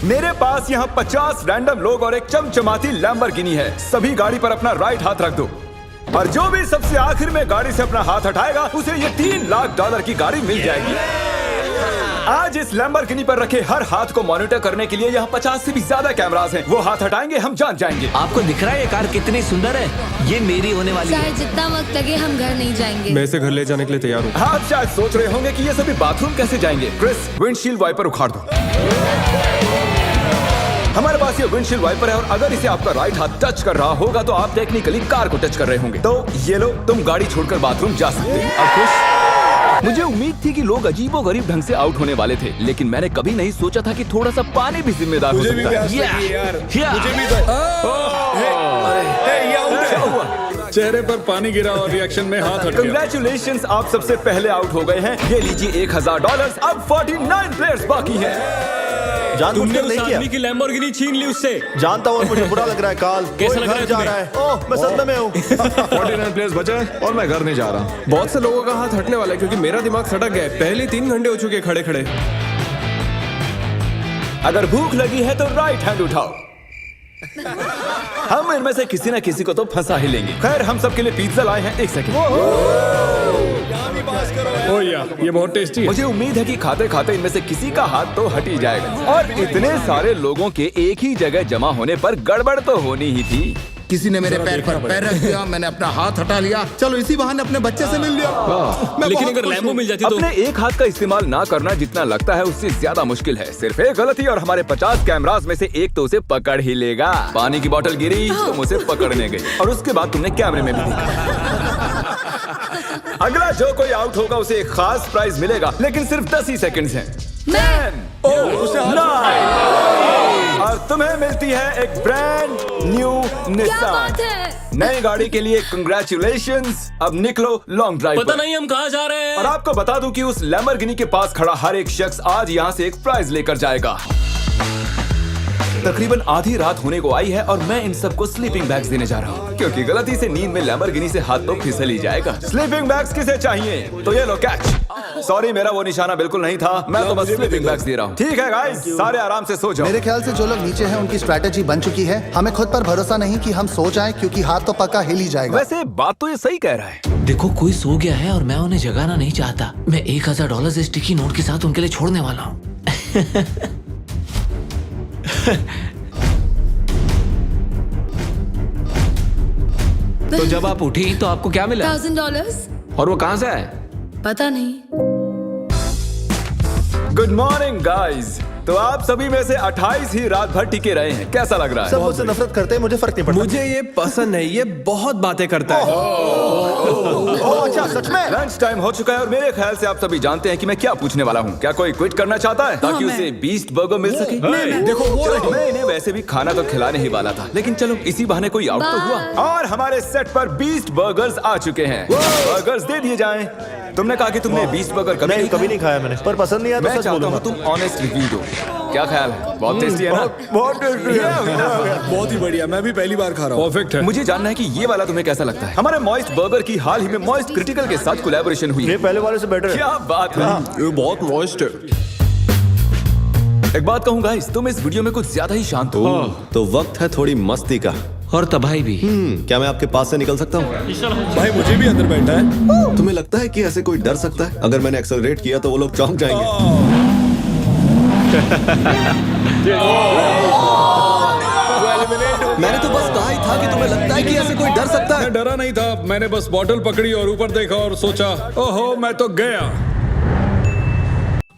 मेरे पास यहाँ 50 रैंडम लोग और एक चमचमाती लैम्बोर्गिनी है। सभी गाड़ी पर अपना राइट हाथ रख दो और जो भी सबसे आखिर में गाड़ी से अपना हाथ हटाएगा उसे ये $3 लाख की गाड़ी मिल जाएगी। आज इस लैम्बोर्गिनी पर रखे हर हाथ को मॉनिटर करने के लिए यहाँ 50 से भी ज्यादा कैमरास हैं। वो हाथ हटाएंगे हम जान जाएंगे। आपको दिख रहा है ये कार कितनी सुंदर है? ये मेरी होने वाली है। चाहे जितना वक्त लगे हम घर नहीं जाएंगे। मैं इसे घर ले जाने के लिए तैयार हूँ। आप शायद सोच रहे होंगे कि ये सभी बाथरूम कैसे जाएंगे। क्रिस, विंडशील्ड वाइपर उखाड़ दो। हमारे पास ये विंडशील्ड वाइपर है और अगर इसे आपका राइट हाथ टच कर रहा होगा तो आप टेक्निकली कार को टच कर रहे होंगे। तो ये लो, तुम गाड़ी छोड़कर बाथरूम जा सकते हो। अब खुश? मुझे उम्मीद थी कि लोग अजीबोगरीब ढंग से आउट होने वाले थे, लेकिन मैंने कभी नहीं सोचा था कि थोड़ा सा पानी भी जिम्मेदार हो सकता है। चेहरे पर पानी गिरा और रिएक्शन में हाथ हट गया। कंग्रेचुलेशंस, आप सबसे पहले आउट हो गए हैं। ये लीजिए $1000। अब 49 प्लेयर्स बाकी हैं। तुमने उस आदमी की लैम्बोर्गिनी छीन ली उससे। जानता हूँ, मुझे बुरा लग रहा है। काल कैसा लग रहा है जा रहा है। ओह, मैं सदमे में हूँ। 49 प्लेयर्स बचे हैं और मैं घर नहीं जा रहा। बहुत से लोगों का हाथ हटने वाला है क्योंकि मेरा दिमाग सटक गया है। पहले 3 घंटे हो चुके खड़े खड़े। अगर भूख लगी है तो राइट हैंड उठाओ। हम इनमें से किसी न किसी को तो फंसा ही लेंगे। खैर, हम सबके लिए पिज्जा लाए हैं। 1 सेकंड। ओह यार, ये बहुत टेस्टी है। मुझे उम्मीद है कि खाते खाते इनमें से किसी का हाथ तो हट ही जाएगा। और इतने सारे लोगों के एक ही जगह जमा होने पर गड़बड़ तो होनी ही थी। किसी ने मेरे पैर पर पैर रख दिया, मैंने अपना हाथ हटा लिया। चलो इसी बहाने अपने बच्चे से मिल लिया। लेकिन अगर लैम्बो मिल जाती तो अपने एक हाथ का इस्तेमाल ना करना जितना लगता है उससे ज्यादा मुश्किल है। सिर्फ एक गलती और हमारे 50 कैमरास में से एक तो उसे पकड़ ही लेगा। पानी की बोतल गिरी, तुम उसे पकड़ने गई और उसके बाद तुमने कैमरे में भी देखा। अगला जो कोई आउट होगा उसे एक खास प्राइज मिलेगा, लेकिन सिर्फ 10 ही सेकंड्स हैं। 10, 9 और तुम्हें मिलती है एक ब्रांड न्यू निसान। नई गाड़ी के लिए कंग्रेचुलेशंस। अब निकलो लॉन्ग ड्राइव पता पर। नहीं हम कहाँ जा रहे हैं। और आपको बता दूं कि उस लैम्बोर्गिनी के पास खड़ा हर एक शख्स आज यहाँ से एक प्राइज लेकर जाएगा। तकरीबन आधी रात होने को आई है और मैं इन सबको स्लीपिंग बैग्स देने जा रहा हूँ, क्योंकि गलती से नींद में लैम्बोर्गिनी से हाथ तो फिसल ही जाएगा। स्लीपिंग बैग्स किसे चाहिए? तो ये लो कैच। सॉरी, मेरा वो निशाना बिल्कुल नहीं था। मैं तो बस स्लीपिंग बैग्स दे रहा हूँ। ठीक है गाइस, सारे आराम से सो जाओ। मेरे ख्याल से जो लोग नीचे हैं उनकी स्ट्रैटेजी बन चुकी है। हमें खुद पर भरोसा नहीं कि हम सो जाएं, क्योंकि हाथ तो पक्का हिल ही जाएगा। वैसे बात तो ये सही कह रहा है। देखो, कोई सो गया है और मैं उन्हें जगाना नहीं चाहता। मैं $1000 स्टिकी नोट के साथ उनके लिए छोड़ने वाला हूँ। तो जब आप उठी तो आपको क्या मिला? $1000। और वो कहाँ से आए? पता नहीं। Good morning guys. तो आप सभी में से 28 ही रात भर टिके रहे हैं। कैसा लग रहा है? सब मुझसे नफरत करते हैं, मुझे फर्क नहीं पड़ता। मुझे ये पसंद है। ये बहुत बातें करता है। ओह, अच्छा, सच में? लंच टाइम हो चुका है और मेरे ख्याल से आप सभी जानते हैं कि मैं क्या पूछने वाला हूँ। क्या कोई क्विट करना चाहता है ताकि उसे बीस्ट बर्गर मिल सके? देखो वो रही। मैं इन्हें वैसे भी खाना तो खिलाने ही वाला था, लेकिन चलो इसी बहाने कोई आउट तो हुआ। और हमारे सेट पर बीस्ट बर्गर्स आ चुके हैं। बर्गर्स दे दिए जाएं। तुमने कहा कि तुमने बीस्ट बर्गर कभी नहीं खाया मैंने, पर पसंद नहीं आया तो मैं सच चाहता बोलूंगा। हूँ तुम ऑनेस्ट रिव्यू दो। क्या ख्याल है? बहुत टेस्टी है ना? बहुत टेस्टी है। बहुत ही बढ़िया, मैं भी पहली बार खा रहा हूँ। परफेक्ट है। मुझे जानना है कि ये वाला तुम्हें कैसा लगता है। हमारे मॉइस्ट बर्गर की हाल ही में मॉइस्ट क्रिटिकल के साथ कोलैबोरेशन हुई ये है। पहले वाले से बेटर है। क्या बात है। ये बहुत मॉइस्ट है। एक बात कहूँ गाइस, तुम इस वीडियो में कुछ ज्यादा ही शांत हो। तो वक्त है थोड़ी मस्ती का। और तबाही भी। क्या मैं आपके पास से निकल सकता हूँ? भाई मुझे भी अंदर बैठा है। तुम्हें लगता है कि ऐसे कोई डर सकता है? अगर मैंने एक्सेलरेट किया तो वो लोग चौंक जाएंगे। मैंने तो बस कहा ही था कि तुम्हें लगता है कि ऐसे कोई डर सकता है। मैं डरा नहीं था। मैंने बस बॉटल पकड़ी और ऊपर देखा और सोचा, ओहो मैं तो गया।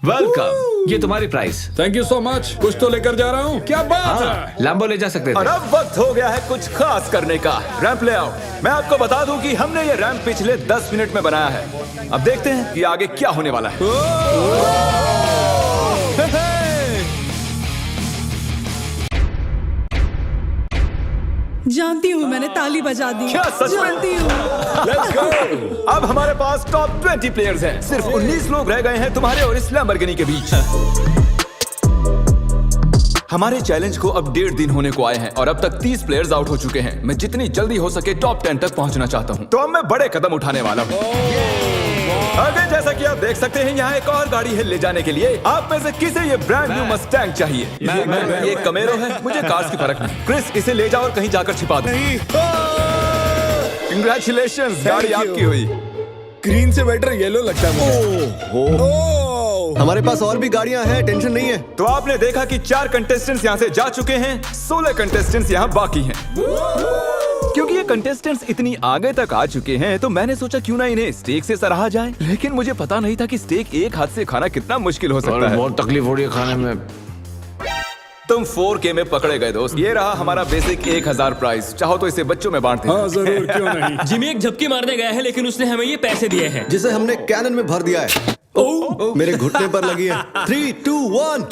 वेलकम, ये तुम्हारी price. Thank you so much. कुछ तो लेकर जा रहा हूँ। क्या बात है? लैम्बो ले जा सकते और थे। अब वक्त हो गया है कुछ खास करने का। रैंप ले आओ। मैं आपको बता दूं कि हमने ये रैंप पिछले 10 मिनट में बनाया है। अब देखते हैं कि आगे क्या होने वाला है। जानती हूँ, मैंने ताली बजा दी। क्या सच में? जानती हूँ। Let's go! अब हमारे पास टॉप 20 प्लेयर्स हैं। सिर्फ 19 लोग रह गए हैं तुम्हारे और इस लैम्बोर्गिनी के बीच। हमारे चैलेंज को अब 1.5 दिन होने को आए हैं और अब तक 30 प्लेयर्स आउट हो चुके हैं। मैं जितनी जल्दी हो सके टॉप 10 तक पहुंचना चाहता हूं। तो अब मैं बड़े कदम उठाने वाला हूं। आगे जैसा कि आप देख सकते हैं यहाँ एक और गाड़ी है ले जाने के लिए। आप में से किसे ये ब्रांड न्यू मस्टैंग चाहिए? ये कमेरो है, मुझे कार्स की फर्क नहीं। क्रिस, इसे ले जाओ और कहीं जाकर छिपा दो। कंग्रेचुलेशंस, गाड़ी आपकी हुई। ग्रीन से बेटर येलो लगता है मुझे। हमारे पास और भी गाड़ियां हैं, टेंशन नहीं है। तो आपने देखा कि 4 कंटेस्टेंट्स यहाँ से जा चुके हैं, 16 कंटेस्टेंट्स यहाँ बाकी हैं। क्योंकि ये कंटेस्टेंट्स इतनी आगे तक आ चुके हैं तो मैंने सोचा क्यों ना इन्हें स्टेक से सराहा जाए। लेकिन मुझे पता नहीं था कि स्टेक एक हाथ से खाना कितना मुश्किल हो सकता है। बहुत तकलीफ हो रही है खाने में। तुम 4K में पकड़े गए दोस्त। ये रहा हमारा बेसिक 1000 प्राइस। चाहो तो इसे बच्चों में बांट दें। हाँ जरूर, क्यों नहीं। जिमी एक झपकी मारने गया है लेकिन उसने हमें ये पैसे दिए हैं जिसे हमने कैनन में भर दिया है। मेरे घुटने पर लगी है। 3, 2, 1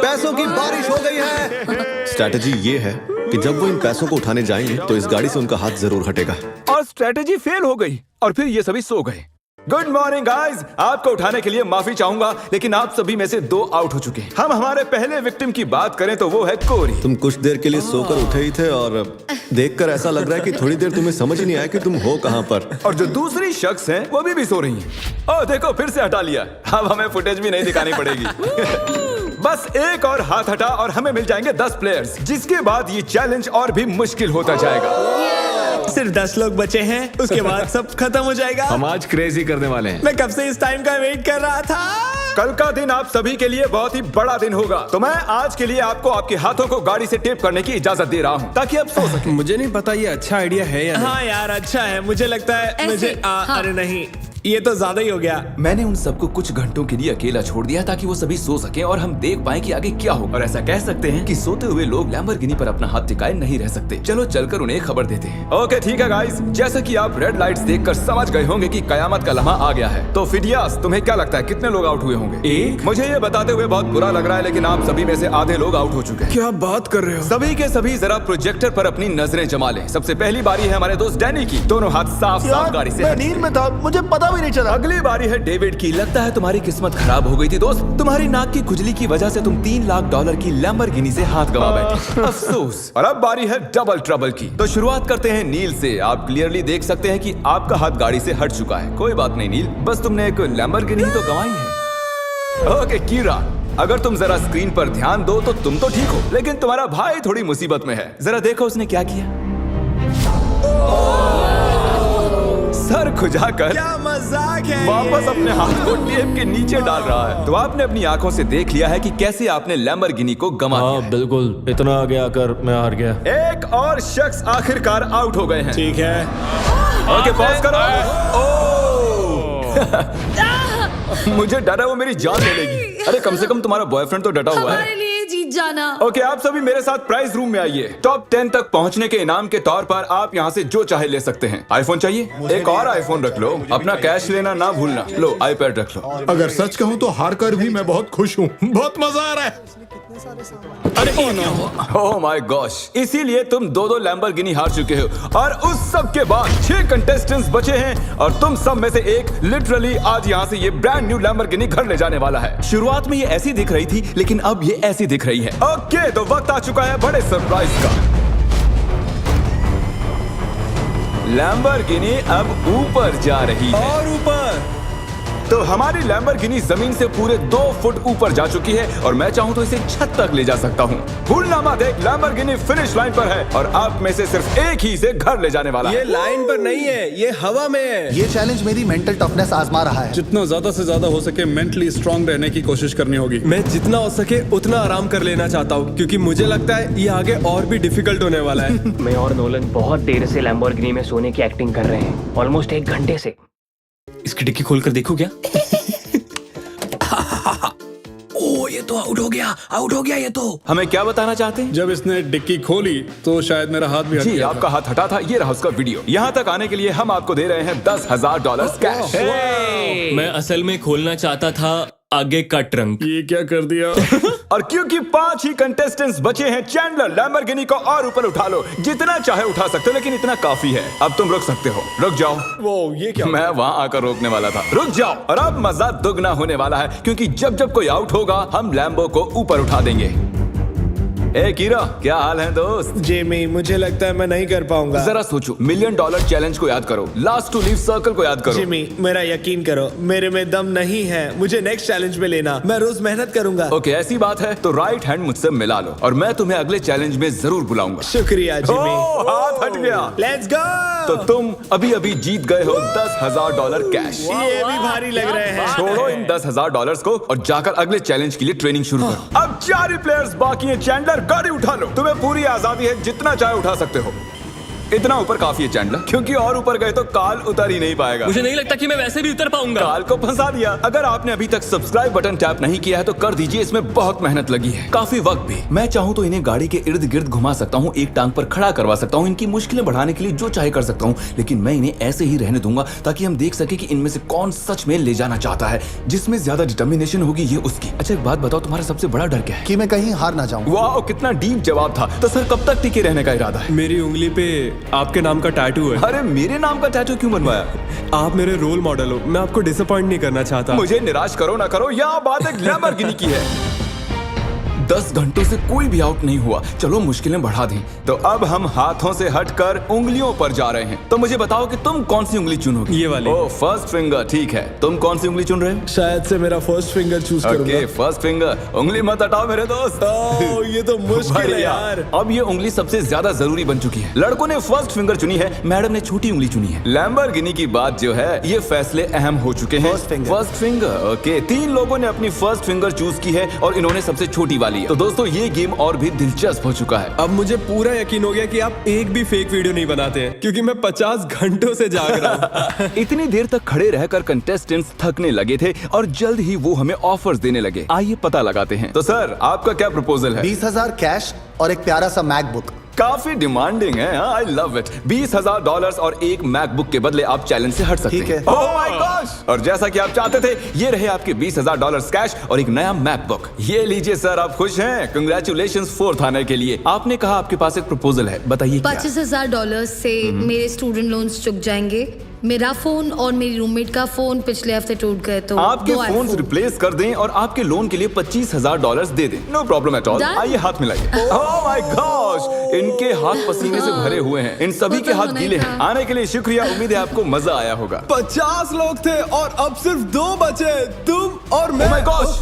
पैसों की बारिश हो गई है। स्ट्रैटेजी ये है कि जब वो इन पैसों को उठाने जाएंगे तो इस गाड़ी से उनका हाथ जरूर हटेगा। और स्ट्रेटेजी फेल हो गई और फिर ये सभी सो गए। गुड मॉर्निंग गाइस, आपको उठाने के लिए माफी चाहूंगा लेकिन आप सभी में से 2 आउट हो चुके हैं। हम हमारे पहले विक्टिम की बात करें तो वो है कोरी। तुम कुछ देर के लिए सोकर उठे ही थे और देखकर ऐसा लग रहा है कि थोड़ी देर तुम्हें समझ ही नहीं आया कि तुम हो कहां पर। और जो दूसरी शख्स हैं वो भी सो रही हैं। ओह देखो, फिर से हटा लिया। अब हमें फुटेज भी नहीं दिखानी पड़ेगी। बस एक और हाथ हटा और हमें मिल जाएंगे 10 प्लेयर्स, जिसके बाद ये चैलेंज और भी मुश्किल होता जाएगा। सिर्फ 10 लोग बचे हैं, उसके बाद सब खत्म हो जाएगा। हम आज क्रेजी करने वाले हैं। मैं कब से इस टाइम का वेट कर रहा था। कल का दिन आप सभी के लिए बहुत ही बड़ा दिन होगा। तो मैं आज के लिए आपको आपके हाथों को गाड़ी से टेप करने की इजाजत दे रहा हूँ ताकि आप सो सकें। मुझे नहीं पता ये अच्छा आइडिया है या नहीं। हाँ यार, अच्छा है। मुझे लगता है ऐसे, मुझे हाँ। अरे नहीं, ये तो ज्यादा ही हो गया। मैंने उन सबको कुछ घंटों के लिए अकेला छोड़ दिया ताकि वो सभी सो सकें और हम देख पाएं कि आगे क्या हो। और ऐसा कह सकते हैं कि सोते हुए लोग लैम्बोर्गिनी पर अपना हाथ टिकाए नहीं रह सकते। चलो चलकर उन्हें खबर देते हैं। ओके ठीक है गाइस, जैसा कि आप रेड लाइट्स देखकर समझ गए होंगे कि कयामत का लम्हा आ गया है। तो फिडियास, तुम्हें क्या लगता है कितने लोग आउट हुए होंगे? 1। मुझे ये बताते हुए बहुत बुरा लग रहा है लेकिन आप सभी में से आधे लोग आउट हो चुके हैं। क्या बात कर रहे हो? सभी के सभी जरा प्रोजेक्टर पर अपनी नजरें जमा लें। सबसे पहली बारी है हमारे दोस्त डैनी की। दोनों हाथ साफ साफ गाड़ी से मैं हट। नींद में था, मुझे पता भी नहीं चला। अगली बारी है डेविड की। लगता है तुम्हारी किस्मत खराब हो गई थी दोस्त। तुम्हारी नाक की खुजली की वजह से तुम $3 लाख की लैम्बोर्गिनी से हाथ गंवा बैठे। अफसोस। और अब बारी है डबल ट्रबल की। तो शुरुआत करते हैं नील से। आप क्लियरली देख सकते हैं कि आपका हाथ गाड़ी से हट चुका है। कोई बात नहीं नील, बस तुमने एक लैम्बोर्गिनी तो गंवाई है। ओके कीरा, अगर तुम जरा स्क्रीन पर ध्यान दो तो तुम तो ठीक हो लेकिन तुम्हारा भाई थोड़ी मुसीबत में है। जरा देखो उसने क्या किया। सर खुजाकर क्या मजाक है। वापस अपने हाथ को टेप के नीचे डाल रहा है। तो आपने अपनी आंखों से देख लिया है कि कैसे आपने लैम्बोर्गिनी को गंवा दिया है। बिल्कुल, इतना आगे आकर मैं हार गया। एक और शख्स आखिरकार आउट हो गए हैं। ठीक है। ओके पॉज करो। मुझे डर है वो मेरी जान ले लेगी। अरे कम से कम तुम्हारा बॉयफ्रेंड तो डटा हुआ हमारे है। लिए जीत जाना। ओके आप सभी मेरे साथ प्राइज रूम में आइए। टॉप 10 तक पहुंचने के इनाम के तौर पर आप यहाँ से जो चाहे ले सकते हैं। आईफोन चाहिए? एक और आईफोन रख लो। अपना कैश लेना ना भूलना। लो आईपैड रख लो। अगर सच कहूँ तो हार कर भी मैं बहुत खुश हूँ। बहुत मजा आ रहा है। अरे ओह माय गॉश, इसीलिए तुम 2-2 लैम्बोर्गिनी हार चुके हो। और उस सब के बाद 6 कंटेस्टेंट्स बचे हैं और तुम सब में से एक लिटरली आज यहाँ से ये ब्रांड न्यू लैम्बोर्गिनी घर ले जाने वाला है। शुरुआत में ये ऐसी दिख रही थी लेकिन अब ये ऐसी दिख रही है। ओके तो वक्त आ चुका है बड़े सरप्राइज का। लैम्बोर्गिनी अब ऊपर जा रही है। और ऊपर। तो हमारी लैम्बोर्गिनी जमीन से पूरे 2 फुट ऊपर जा चुकी है और मैं चाहूँ तो इसे छत तक ले जा सकता हूँ। भूलना मत, एक लैम्बोर्गिनी फिनिश लाइन पर है और आप में से सिर्फ एक ही इसे घर ले जाने वाला है। ये लाइन पर नहीं है, ये हवा में है। ये चैलेंज मेरी मेंटल टफनेस आजमा रहा है। जितना ज्यादा से ज्यादा हो सके मेंटली स्ट्रांग रहने की कोशिश करनी होगी। मैं जितना हो सके उतना आराम कर लेना चाहता हूँ क्योंकि मुझे लगता है ये आगे और भी डिफिकल्ट होने वाला है। मैं और नोलन बहुत देर से लैम्बोर्गिनी में सोने की एक्टिंग कर रहे हैं, ऑलमोस्ट 1 घंटे से। इसकी डिक्की खोलकर देखो क्या। ये तो आउट हो गया ये तो। हमें क्या बताना चाहते हैं? जब इसने डिक्की खोली तो शायद मेरा हाथ भी हट जी गया आपका हाथ हटा था। ये रहा उसका वीडियो। यहाँ तक आने के लिए हम आपको दे रहे हैं $10,000 कैश। मैं असल में खोलना चाहता था आगे का ट्रंक। ये क्या कर दिया? और क्योंकि 5 ही कंटेस्टेंट्स बचे हैं, चैंडलर लैम्बोर्गिनी को और ऊपर उठा लो। जितना चाहे उठा सकते हो लेकिन इतना काफी है। अब तुम रुक सकते हो। रुक जाओ। वो ये क्या? मैं वहाँ आकर रोकने वाला था। रुक जाओ। और अब मजा दुगना होने वाला है क्योंकि जब जब कोई आउट होगा हम लैम्बो को ऊपर उठा देंगे। ए कीरा, क्या हाल है दोस्त? जिमी, मुझे लगता है मैं नहीं कर पाऊंगा। जरा सोचो, $1 मिलियन चैलेंज को याद करो, लास्ट टू लीव सर्कल को याद करो। जिमी, मेरा यकीन करो, मेरे में दम नहीं है। मुझे नेक्स्ट चैलेंज में लेना, मैं रोज मेहनत करूंगा। ओके, ऐसी बात है तो राइट हैंड मुझसे मिला लो और मैं तुम्हें अगले चैलेंज में जरूर बुलाऊंगा। शुक्रिया जिमी। हाथ हट गया। Let's go. तो तुम अभी जीत गए हो $10,000 कैश। ये भी भारी लग रहे हैं। छोड़ो इन $10,000 को और जाकर अगले चैलेंज के लिए ट्रेनिंग शुरू करो। अब 4 ही प्लेयर्स बाकी हैं। चैंडलर, गाड़ी उठा लो, तुम्हें पूरी आजादी है, जितना चाहे उठा सकते हो। इतना ऊपर काफी है चैंडलर, क्योंकि और ऊपर गए तो काल उतर ही नहीं पाएगा। मुझे नहीं लगता कि मैं वैसे भी उतर पाऊंगा। काल को फंसा दिया। अगर आपने अभी तक सब्सक्राइब बटन टैप नहीं किया है तो कर दीजिए, इसमें बहुत मेहनत लगी है, काफी वक्त भी। मैं चाहूँ तो इन्हें गाड़ी के इर्द गिर्द घुमा सकता हूँ, एक टांग पर खड़ा करवा सकता हूँ, इनकी मुश्किलें बढ़ाने के लिए जो चाहे कर सकता हूँ, लेकिन मैं इन्हें ऐसे ही रहने दूंगा ताकि हम देख सके कि इनमें से कौन सच में ले जाना चाहता है। जिसमें ज्यादा डिटर्मिनेशन होगी ये उसकी। अच्छा एक बात बताओ, तुम्हारा सबसे बड़ा डर क्या है? कि मैं कहीं हार ना जाऊं। वाह, कितना डीप जवाब था। तो सर कब तक टिके रहने का इरादा है? मेरी उंगली पे आपके नाम का टैटू है। अरे मेरे नाम का टैटू क्यों बनवाया? आप मेरे रोल मॉडल हो, मैं आपको डिसअपॉइंट नहीं करना चाहता। मुझे निराश करो ना करो, यह बात एक लैम्बोर्गिनी की है। 10 घंटों से कोई भी आउट नहीं हुआ। चलो मुश्किलें बढ़ा दें। तो अब हम हाथों से हटकर उंगलियों पर जा रहे हैं। तो मुझे बताओ कि तुम कौन सी उंगली चुनोगे? ये वाली। ओह, फर्स्ट फिंगर, ठीक है। तुम कौन सी उंगली चुन रहे हो? शायद से मेरा फर्स्ट फिंगर चूज ओके, करूंगा। First finger. उंगली मत हटाओ मेरे दोस्त। ओह, ये तो मुश्किल है बढ़िया। यार। अब ये उंगली सबसे ज्यादा जरूरी बन चुकी है। लड़कों ने फर्स्ट फिंगर चुनी है, मैडम ने छोटी उंगली चुनी है। लैम्बोर्गिनी की बात जो है, ये फैसले अहम हो चुके हैं। First finger, okay. 3 लोगों ने अपनी फर्स्ट फिंगर चूज की है और इन्होंने सबसे छोटी वाली है। तो दोस्तों ये गेम और भी दिलचस्प हो चुका है। अब मुझे पूरा यकीन हो गया कि आप एक भी फेक वीडियो नहीं बनाते हैं, क्योंकि मैं 50 घंटों से जाग रहा हूँ। इतनी देर तक खड़े रहकर कंटेस्टेंट्स थकने लगे थे और जल्द ही वो हमें ऑफर्स देने लगे। आइए पता लगाते हैं। तो सर आपका क्या प्रपोजल है? 20,000 कैश और एक प्यारा सा मैकबुक। काफी डिमांडिंग है। I love it. $20,000 और एक मैकबुक के बदले आप चैलेंज से हट सकते ठीक हैं। है। Oh my gosh! और जैसा कि आप चाहते थे, ये रहे आपके $20,000 कैश और एक नया मैकबुक। ये लीजिए सर, आप खुश हैं? कंग्रेचुलेशंस 4th आने के लिए। आपने कहा आपके पास एक प्रपोजल है, बताइए क्या? $25,000 से मेरे स्टूडेंट लोन्स चुक जाएंगे। मेरा फोन और मेरी रूममेट का फोन पिछले हफ्ते टूट गए, तो आपके 2 फोन iPhone। रिप्लेस कर दें और आपके लोन के लिए $25,000 दे दें। No problem at all. Done? आइए हाथ मिलाइए। Oh my gosh! इनके हाथ पसीने से भरे हुए हैं। इन सभी वो के तो हाथ होना गीले ही हैं। था। आने के लिए शुक्रिया। उम्मीद है आपको मजा आया होगा। 50 लोग थे और अब सिर्फ 2 बचे, तुम और मैं। Oh my gosh!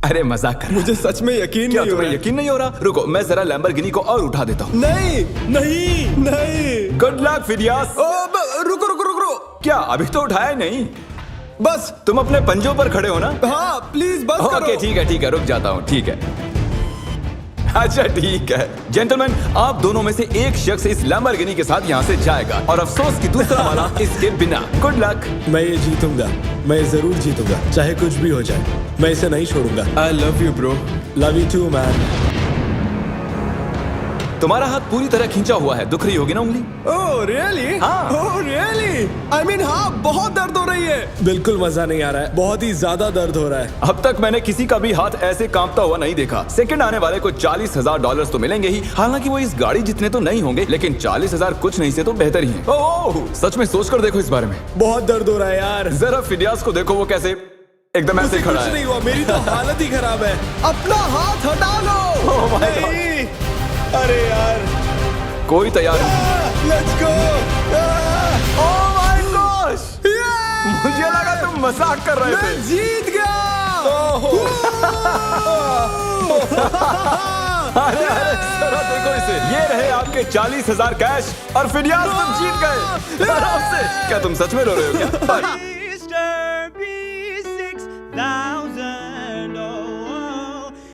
अरे मजाक कर रहा। मुझे सच में यकीन क्या नहीं हो तुम्हें रहा। यकीन नहीं हो रहा? रुको, मैं जरा लैम्बोर्गिनी को और उठा देता हूँ। नहीं नहीं नहीं। Good luck Phidias. रुको रुको रुको। क्या अभी तो उठाया ही नहीं? बस। तुम अपने पंजों पर खड़े हो ना? हाँ प्लीज बस करो। ओके ठीक है, रुक जाता हूँ। ठीक है, अच्छा ठीक है। जेंटलमैन, आप दोनों में से एक शख्स इस लैम्बोर्गिनी के साथ यहाँ से जाएगा और अफसोस कि दूसरा वाला इसके बिना। Good luck. मैं ये जीतूंगा, मैं जरूर जीतूंगा, चाहे कुछ भी हो जाए। मैं इसे नहीं छोड़ूंगा। I love you bro. Love you too man. तुम्हारा हाथ पूरी तरह खींचा हुआ है, दुख रही होगी ना उंगली? Oh really? हाँ। Oh really? आई मीन हाँ, बहुत दर्द हो रही है। बिल्कुल मजा नहीं आ रहा है, बहुत ही ज्यादा दर्द हो रहा है। अब तक मैंने किसी का भी हाथ ऐसे कांपता हुआ नहीं देखा। सेकंड आने वाले को $40,000 तो मिलेंगे ही। हालांकि वो इस गाड़ी जितने तो नहीं होंगे, लेकिन 40,000 कुछ नहीं से तो बेहतर ही है। ओह, सच में सोचकर देखो इस बारे में। बहुत दर्द हो रहा है यार। जरा फिडियास को देखो, वो कैसे एकदम ऐसे खड़ा कुछ है। नहीं हुआ, मेरी तो हालत ही खराब है। अपना हाथ हटा लो। Oh my God! नहीं, अरे यार। कोई तैयार नहीं। Let's go. Oh my gosh! मुझे लगा तुम मजाक कर रहे थे। जीत गया। अरे जरा देखो इसे। ये रहे आपके 40,000 कैश और फिडियास तुम जीत गए आराम से। क्या तुम सच में रो रहे हो क्या?